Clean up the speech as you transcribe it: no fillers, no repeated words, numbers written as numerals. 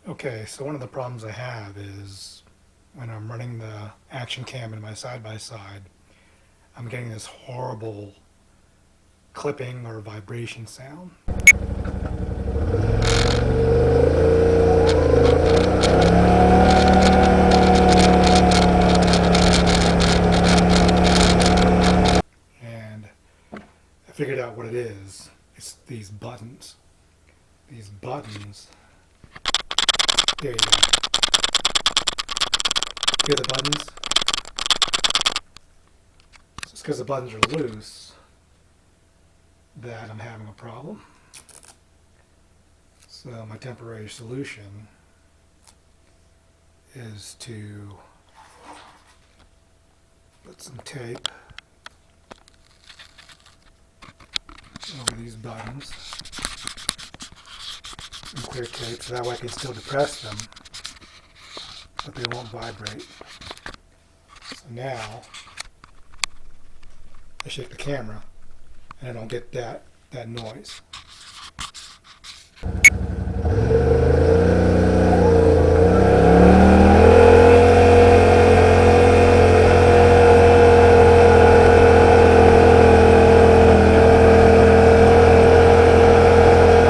Okay, so one of the problems I have is when I'm running the action cam in my side-by-side, I'm getting this horrible clipping or vibration sound. And I figured out what it is. It's these buttons. These buttons. There you go. Hear the buttons? So it's because the buttons are loose that I'm having a problem. So my temporary solution is to put some tape over these buttons, some clear tape, so that way I can still depress them, but they won't vibrate. So now I shake the camera and I don't get that noise.